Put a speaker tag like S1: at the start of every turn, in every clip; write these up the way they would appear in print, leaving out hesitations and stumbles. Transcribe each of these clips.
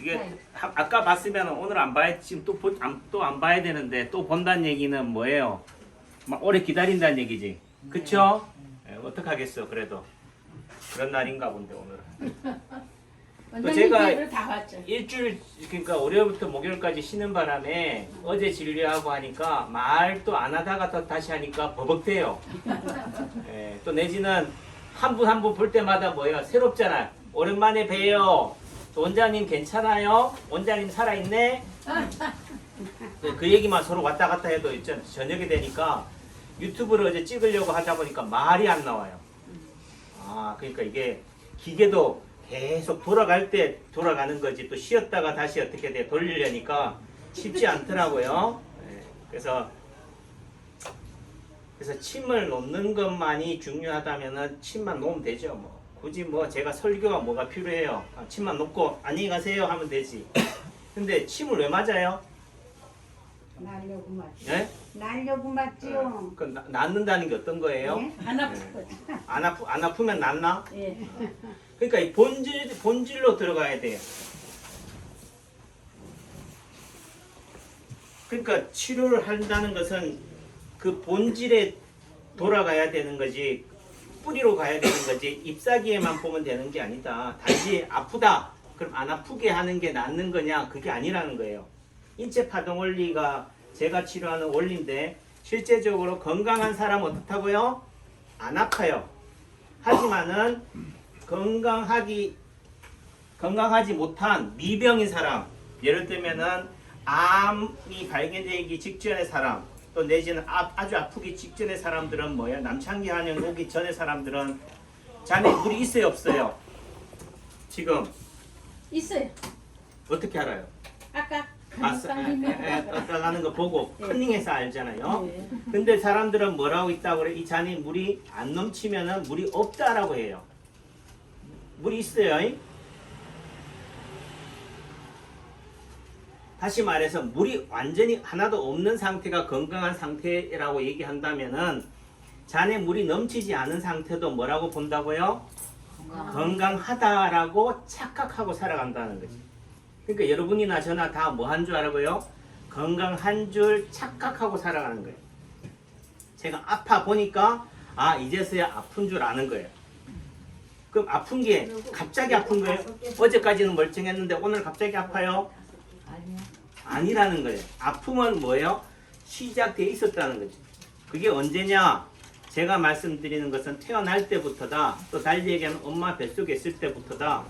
S1: 이게 아까 봤으면 오늘 안 봐야 지금 또 안 봐야 되는데 또 본다는 얘기는 뭐예요? 막 오래 기다린다는 얘기지. 그쵸? 네, 어떡하겠어 그래도 그런 날인가 본데 오늘은. 또 제가
S2: 다 봤죠.
S1: 일주일 그러니까 월요일부터 목요일까지 쉬는 바람에 어제 진료하고 하니까 말도 안 하다가 또 다시 하니까 버벅대요. 예, 또 내지는 한 분 한 분 볼 때마다 뭐예요? 새롭잖아요. 오랜만에 봬요. 원장님 괜찮아요? 원장님 살아있네? 그 얘기만 서로 왔다 갔다 해도 있잖아. 저녁에 되니까 유튜브를 어제 찍으려고 하다 보니까 말이 안 나와요. 아, 그러니까 이게 기계도 계속 돌아갈 때 돌아가는 거지 또 쉬었다가 다시 어떻게 돼 돌리려니까 쉽지 않더라고요. 네, 그래서 침을 놓는 것만이 중요하다면은 침만 놓으면 되죠. 뭐 굳이 뭐 제가 설교가 뭐가 필요해요. 침만 놓고 안녕히 가세요 하면 되지. 근데 침을 왜 맞아요?
S2: 날려고 맞지.
S1: 네?
S2: 날려고 맞지요.
S1: 그 낫는다는 게 어떤 거예요?
S2: 네? 안 아프거든.
S1: 안 아프면 낫나?
S2: 예.
S1: 그러니까 이 본질로 들어가야 돼요. 그러니까 치료를 한다는 것은 그 본질에 돌아가야 되는 거지 뿌리로 가야 되는 거지 잎사귀에만 보면 되는 게 아니다. 단지 아프다. 그럼 안 아프게 하는 게 낫는 거냐? 그게 아니라는 거예요. 인체 파동 원리가 제가 치료하는 원리인데 실제적으로 건강한 사람은 어떻다고요? 안 아파요. 하지만은 건강하지 못한 미병인 사람, 예를 들면은 암이 발견되기 직전의 사람, 또 내지는 아주 아프기 직전의 사람들은 뭐예요? 남창기 한영 오기 전의 사람들은 잔에 물이 있어요, 없어요? 지금
S2: 있어요.
S1: 어떻게 알아요?
S2: 아까
S1: 떠나는 거 보고
S2: 네.
S1: 컨닝해서 알잖아요.
S2: 네.
S1: 근데 사람들은 뭐라고 있다고 그래? 이 잔에 물이 안 넘치면은 물이 없다라고 해요. 물이 있어요. 다시 말해서 물이 완전히 하나도 없는 상태가 건강한 상태라고 얘기한다면은 잔에 물이 넘치지 않은 상태도 뭐라고 본다고요? 건강하다라고 착각하고 살아간다는 거지. 그러니까 여러분이나 저나 다 뭐 한 줄 알고요? 건강한 줄 착각하고 살아가는 거예요. 제가 아파 보니까 아 이제서야 아픈 줄 아는 거예요. 그럼 아픈 게 갑자기 아픈 거예요? 어제까지는 멀쩡했는데 오늘 갑자기 아파요?
S2: 아니야.
S1: 아니라는 거예요. 아픔은 뭐예요? 시작되어 있었다는 거죠. 그게 언제냐? 제가 말씀드리는 것은 태어날 때부터다. 또 달리 얘기하면 엄마 뱃속에 있을 때부터다.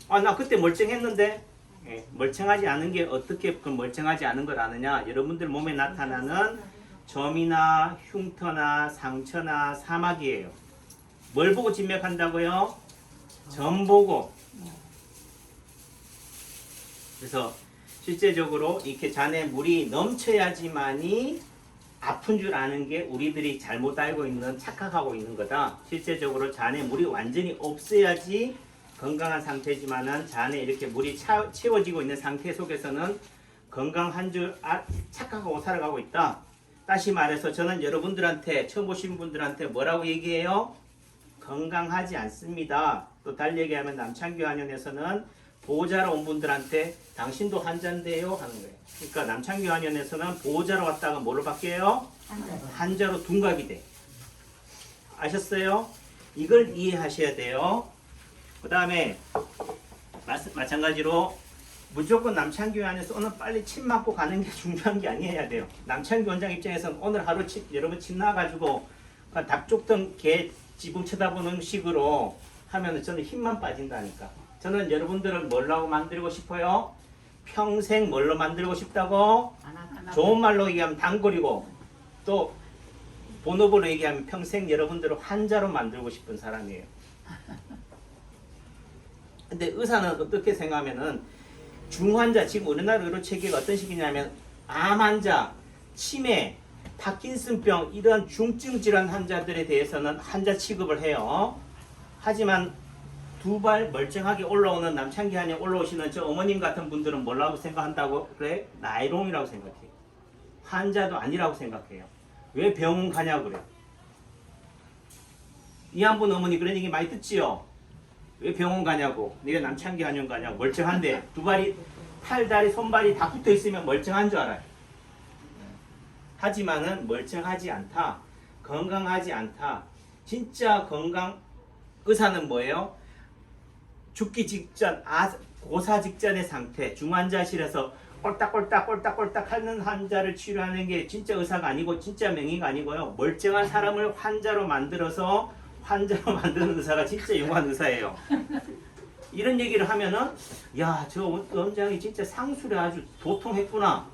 S1: 아, 나 그때 멀쩡했는데? 예, 멀쩡하지 않은 게 어떻게 그 멀쩡하지 않은 걸 아느냐? 여러분들 몸에 나타나는 점이나 흉터나 상처나 사막이에요. 뭘 보고 진맥한다고요? 점 보고. 그래서 실제적으로 이렇게 잔에 물이 넘쳐야지만이 아픈 줄 아는 게 우리들이 잘못 알고 있는 착각하고 있는 거다. 실제적으로 잔에 물이 완전히 없어야지 건강한 상태지만은 잔에 이렇게 물이 채워지고 있는 상태 속에서는 건강한 줄 착각하고 살아가고 있다. 다시 말해서 저는 여러분들한테 처음 오신 분들한테 뭐라고 얘기해요? 건강하지 않습니다. 또 달리 얘기하면 남창규 한의원에서는 보호자로 온 분들한테 당신도 환자인데요 하는 거예요. 그러니까 남창규 한의원에서는 보호자로 왔다가 뭐로 바뀌어요? 환자로 둔갑이 돼. 아셨어요? 이걸 이해하셔야 돼요. 그 다음에 마찬가지로 무조건 남창규 안에서 오늘 빨리 침 맞고 가는 게 중요한 게 아니어야 돼요. 남창규 원장 입장에서는 오늘 하루 여러분 침 나가지고 닭 쫓던 개 지붕 쳐다보는 식으로 하면 저는 힘만 빠진다니까. 저는 여러분들을 뭘로 만들고 싶어요? 평생 뭘로 만들고 싶다고? 좋은 말로 얘기하면 단골이고 또 본업으로 얘기하면 평생 여러분들을 환자로 만들고 싶은 사람이에요. 근데 의사는 어떻게 생각하면은 중환자, 지금 우리나라 의료 체계가 어떤 식이냐면 암 환자, 치매, 파킨슨병 이런 중증 질환 환자들에 대해서는 환자 취급을 해요. 하지만 두 발 멀쩡하게 올라오는 남창기 한의원 올라오시는 저 어머님 같은 분들은 뭐라고 생각한다고 그래? 나이롱이라고 생각해요. 환자도 아니라고 생각해요. 왜 병원 가냐고 그래요. 이 한 분 어머니 그런 얘기 많이 듣지요? 왜 병원 가냐고. 네가 남창기 한의원 가냐고. 멀쩡한데 두 발이 팔, 다리, 손발이 다 붙어 있으면 멀쩡한 줄 알아요. 하지만은 멀쩡하지 않다. 건강하지 않다. 진짜 건강 의사는 뭐예요? 죽기 직전, 고사 직전의 상태, 중환자실에서 꼴딱꼴딱 하는 환자를 치료하는 게 진짜 의사가 아니고 진짜 명의가 아니고요. 멀쩡한 사람을 환자로 만들어서 환자로 만드는 의사가 진짜 영한 의사예요. 이런 얘기를 하면은 야, 저 원장이 진짜 상술에 아주 도통했구나.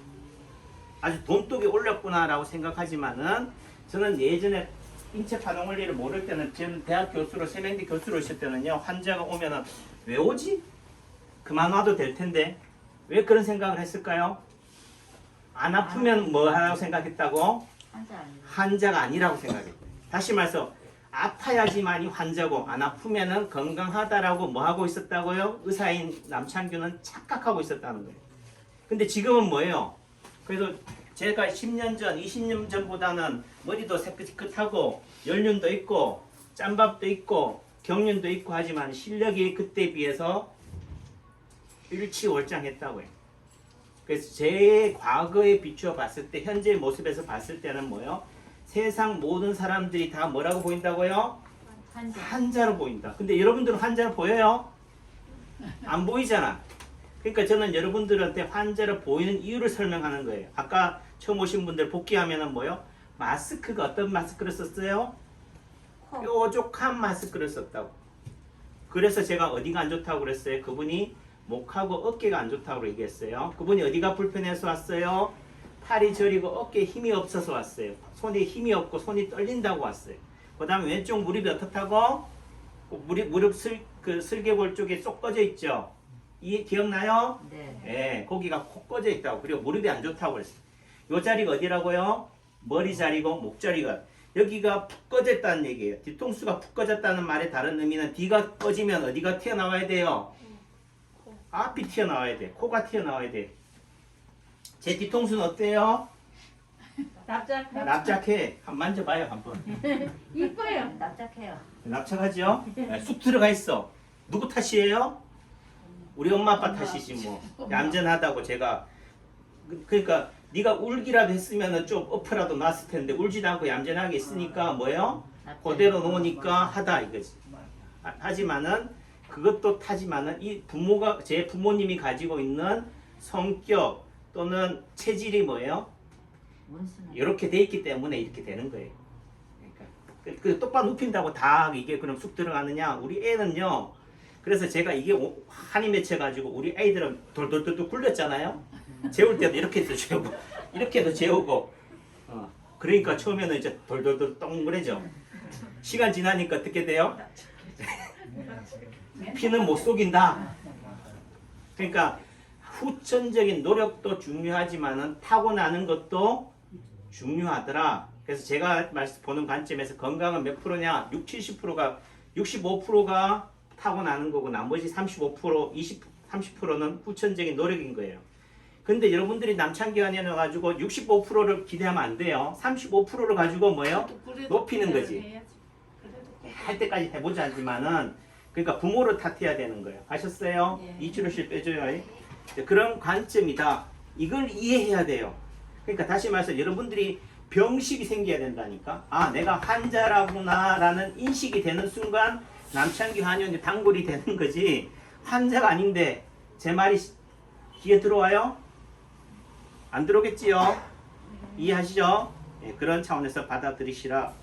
S1: 아주 돈독이 올렸구나 라고 생각하지만은 저는 예전에 인체 파동 원리를 모를 때는 저는 대학 교수로 세명대 교수로 있을 때는요, 환자가 오면은 왜 오지? 그만 와도 될 텐데 왜 그런 생각을 했을까요? 안 아프면 뭐 하라고 생각했다고? 환자가 아니라고 생각했대요. 다시 말해서 아파야지만이 환자고 안 아프면은 건강하다라고 뭐 하고 있었다고요? 의사인 남창규는 착각하고 있었다는 거예요. 근데 지금은 뭐예요? 그래서 제가 10년 전, 20년 전보다는 머리도 새끗새끗하고 연륜도 있고 짬밥도 있고 경륜도 있고 하지만 실력이 그때에 비해서 일치월장했다고요. 그래서 제 과거에 비추어 봤을 때 현재의 모습에서 봤을 때는 뭐예요? 세상 모든 사람들이 다 뭐라고 보인다고요? 환자로 보인다. 근데 여러분들은 환자로 보여요? 안 보이잖아. 그러니까 저는 여러분들한테 환자로 보이는 이유를 설명하는 거예요. 아까 처음 오신 분들 복귀하면은 뭐요? 마스크가 어떤 마스크를 썼어요? 뾰족한 마스크를 썼다고. 그래서 제가 어디가 안 좋다고 그랬어요? 그분이 목하고 어깨가 안 좋다고 얘기했어요. 그분이 어디가 불편해서 왔어요? 팔이 저리고 어깨에 힘이 없어서 왔어요. 손에 힘이 없고 손이 떨린다고 왔어요. 그 다음에 왼쪽 무릎이 어떻다고? 무릎 슬개골 쪽에 쏙 꺼져 있죠? 기억나요?
S2: 네.
S1: 예, 거기가 콕 꺼져 있다고. 그리고 무릎이 안 좋다고 그랬어요. 요 자리가 어디라고요? 머리 자리고 목 자리가. 여기가 푹 꺼졌다는 얘기예요. 뒤통수가 푹 꺼졌다는 말의 다른 의미는 뒤가 꺼지면 어디가 튀어나와야 돼요? 앞이 튀어나와야 돼. 코가 튀어나와야 돼. 제 뒤통수는 어때요? 납작해. 한번 만져봐요, 한번.
S2: 이뻐요.
S3: 납작해요.
S1: 납작하죠? 네, 쑥 들어가 있어. 누구 탓이에요? 우리 엄마 아빠 탓이지 뭐. 얌전하다고 제가. 그러니까 네가 울기라도 했으면 좀 엎어라도 놨을 텐데 울지도 않고 얌전하게 있으니까 뭐예요? 그대로 놓으니까 하다 이거지. 하지만은 그것도 타지만은 이 부모가 제 부모님이 가지고 있는 성격 또는 체질이 뭐예요? 이렇게 돼 있기 때문에 이렇게 되는 거예요. 그러니까 그 똑바로 눕힌다고 다 이게 그럼 쑥 들어가느냐? 우리 애는요. 그래서 제가 이게 한이 맺혀가지고 우리 애들은 돌돌돌돌 굴렸잖아요. 재울 때도 이렇게도 재우고 이렇게도 재우고. 그러니까 처음에는 이제 돌돌돌 동그래져. 시간 지나니까 어떻게 돼요? 피는 못 속인다. 그러니까 후천적인 노력도 중요하지만은 타고나는 것도 중요하더라. 그래서 제가 보는 관점에서 건강은 몇 프로냐? 60-70%가 65%가 타고나는 거고 나머지 35%, 30%는 후천적인 노력인 거예요. 근데 여러분들이 남창기 한의원에 가지고 65%를 기대하면 안 돼요. 35%를 가지고 뭐예요? 높이는 거지. 할 때까지 해보자 하지만은 그러니까 부모를 탓해야 되는 거예요. 아셨어요? 이치료실 빼줘요. 그런 관점이다. 이걸 이해해야 돼요. 그러니까 다시 말해서 여러분들이 병식이 생겨야 된다니까. 아, 내가 환자라구나 라는 인식이 되는 순간 남창기 한의원이 단골이 되는 거지. 환자가 아닌데 제 말이 귀에 들어와요? 안 들어오겠지요? 이해하시죠? 예, 그런 차원에서 받아들이시라.